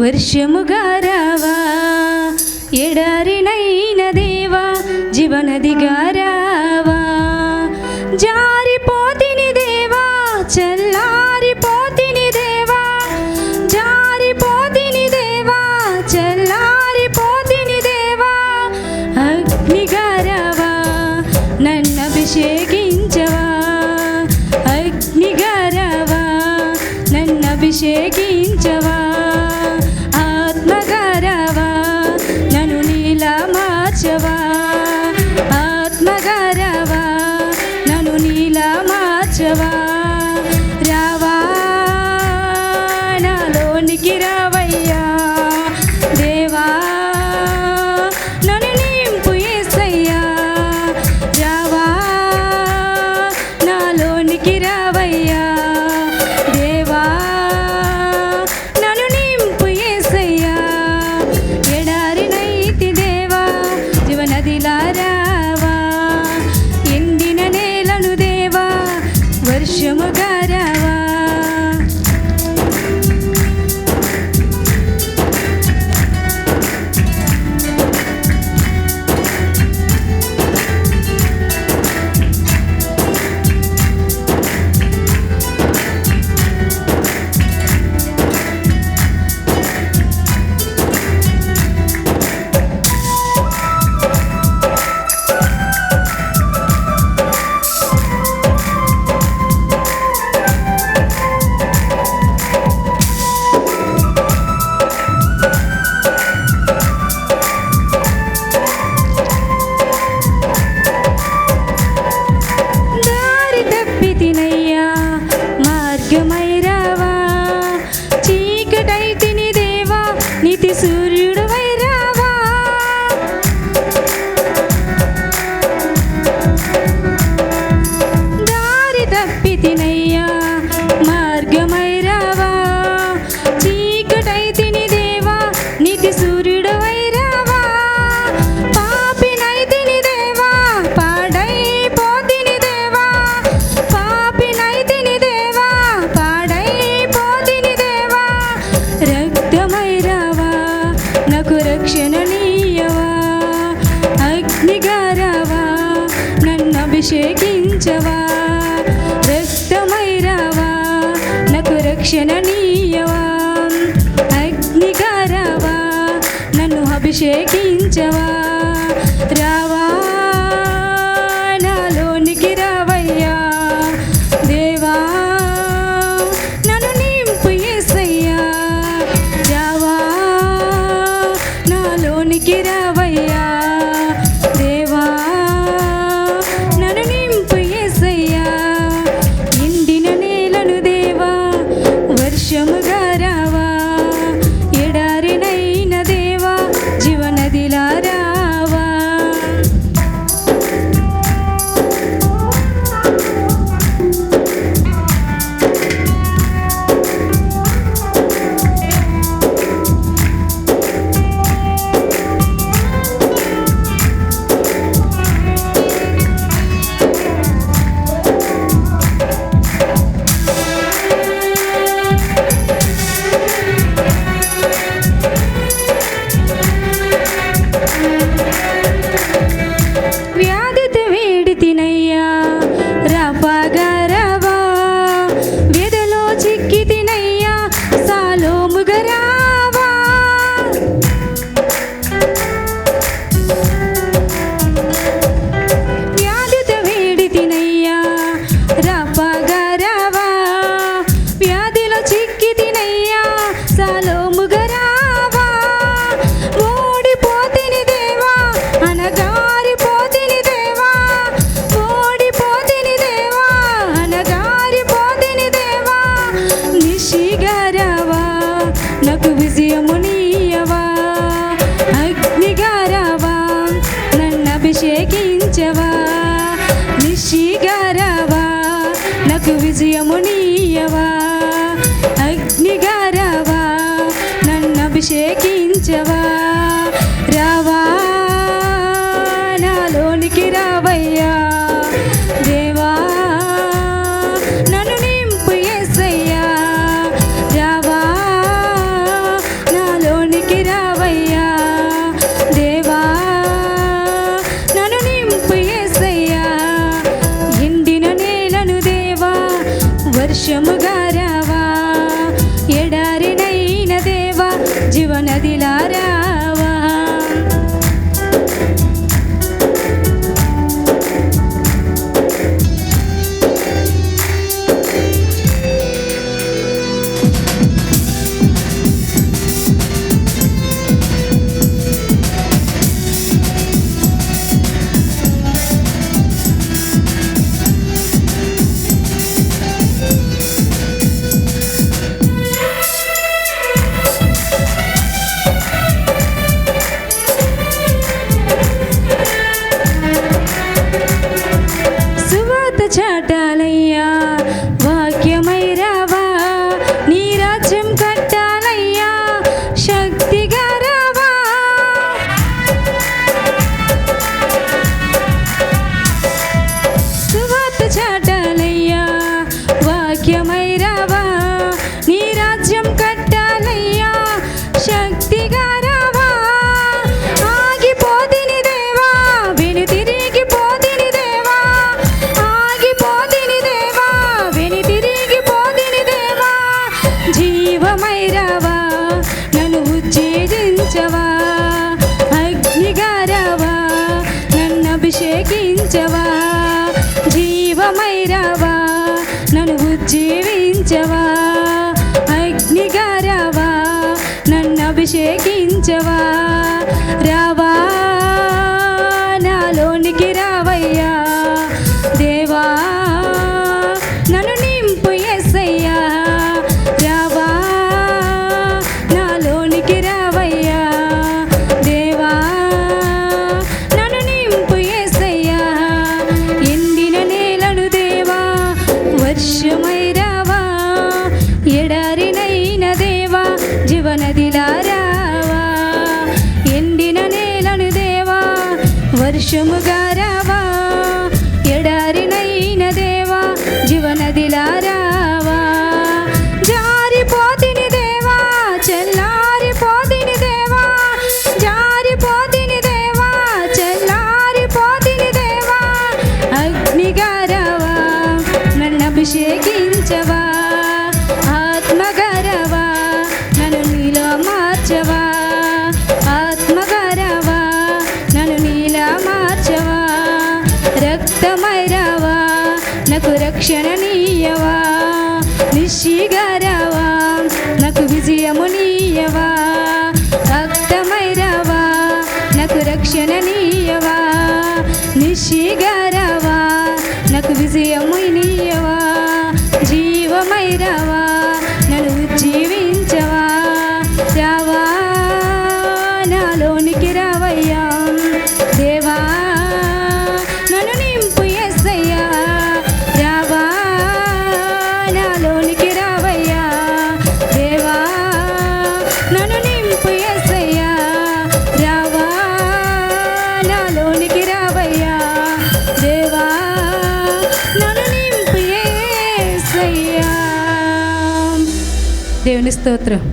వర్షముగా రావా, ఎడారినైన దేవా జీవనదిగా రావా. జారిపోతిని దేవా, చల్లారిపోతిని దేవా, జారిపోతిని దేవా, చల్లారిపోతిని దేవా. అగ్నిగా రావా, నన్ను అభిషేకించవా, అగ్నిగా రావా, నన్ను అభిషేకించవా. ఆత్మగా రావా, నన్ను నీలా మార్చవా, ఆత్మగా రావా, నన్ను నీలా మార్చవా. రావా, నాలోనికి రావయ్యా దేవా, నన్ను నింపు యేసయ్యా. రావా, నాలోనికి రావయ్యా దేవా, నన్ను నింపు యేసయ్యా. ఎడారినైతి దేవా, జీవనదిలా రావా, ఎండిన నేలను దేవా వర్షముగా రావా. దారి తప్పితినయ్యా, మార్గమై రావా, చీకటైతిని దేవా, నీతి సూర్యుడవై రావా. దారి తప్పితినయ్యా, మార్గమై రావా, చీకటైతిని దేవా, నీతి సూర్యుడవై రావా. పాపినైతిని దేవా, పాడైపోతిని దేవా, పాపినైతిని దేవా, పాడైపోతిని దేవా. రక్తమై రావా, నాకు రక్షణ నీయవా, అగ్నిగా రావా, నన్ను అభిషేకించవా. రక్తమై రావా, నాకు రక్షణ నీయవా, అగ్నిగా రావా, నన్ను అభిషేకించవా. రావా, నాలోనికి రావయ్యా దేవా, నన్ను నింపు యేసయ్యా. రావా, నాలోనికి రావయ్యా దేవా, నన్ను నింపు యేసయ్యా. ఎండిన నేలను దేవా వర్షముగా రావా, ఎడారినైన దేవా జీవనదిలా రావా. వ్యాధితో వేడితినయ్యా, రాపాగా రావా, వ్యధలో చిక్కితినయ్యా, సాలోముగా రావా. వ్యాధితో వేడితినయ్యా, రాపాగా రావా, వ్యాధిలో చిక్కితినయ్యా, సాలోముగా రావా. ఓడిపోతిని దేవా, అనగారిపోతిని దేవా, ఓడిపోతిని దేవా, అనగారిపోతిని దేవా. నిశిగా రావా, నాకు విజయము నీయవా, అగ్నిగా రావా, నన్ను అభిషేకించవా. నిశిగా రావా, నాకు విజయము నీయవా, అగ్నిగా రావా, నన్ను అభిషేకించవా. రావా, నాలోనికి రావయ్యా దేవా, నన్ను నింపు యేసయ్యా. రావా, నా వర్షముగా రావా, ఎడారినైన దేవా జీవనదిలా రావా. చాటాలయ్యా వాక్యమై రావా, నీ రాజ్యం కట్టాలయ్యా శక్తిగా రావా. సువార్త చాటాలయ్యా వాక్యమై రావా, నీ రాజ్యం కట్టాలయ్యా శక్తిగా రావా. ఆగిపోతిని దేవా వెను తిరిగి పోతిని దేవా, జీవమై రావా నన్ను ఉజ్జీవించవా, అగ్నిగా రావా నన్ను అభిషేకించవా. జీవమై రావా నన్ను ఉజ్జీవించవా, అగ్నిగా రావా నన్ను అభిషేకించవా. రావా నాలోనికి రావయ్యా దేవా, నన్ను నింపు యేసయ్యా. రావా నాలోనికి రావయ్యా దేవా, నన్ను నింపు యేసయ్యా. ఎండిన నేలను దేవా వర్షమై రావా, ఎడారినైన దేవా జీవనదిలా రావా. ఎండిన నేలను దేవా వర్షముగా రావా, ఎడారినైన దేవా జీవనదిలా రావా. జారిపోతిని దేవా చల్లారిపోతిని దేవా, జారిపోతిని దేవా చల్లారిపోతిని దేవా. అగ్నిగా రావా నన్ను అభిషేకించవా, ఆత్మగా రావా నన్ను నీలో మార్చవా. ఆత్మగా రావా నన్ను నీలా మార్చవా. రక్తమై రావా నాకు రక్షణ నీయవా, నిశ్చిగా రావా నాకు విజయము నీయవా. రక్తమై రావా నాకు రక్షణ నీయవా, నిశ్చిగా రావా నాకు విజయము నీయవా. జీవమై రావా నన్ను ఉజ్జీవించవా. రావా నాలోనికి రావయ్యా దేవా, నన్ను నింపు యేసయ్యా. రావా నాలోనికి రావయ్యా దేవా, నన్ను నింపు యేసయ్యా. రావా నాలోనికి రావయ్యా దేవా, నన్ను నింపు యేసయ్యా. దేవుని స్తోత్రం.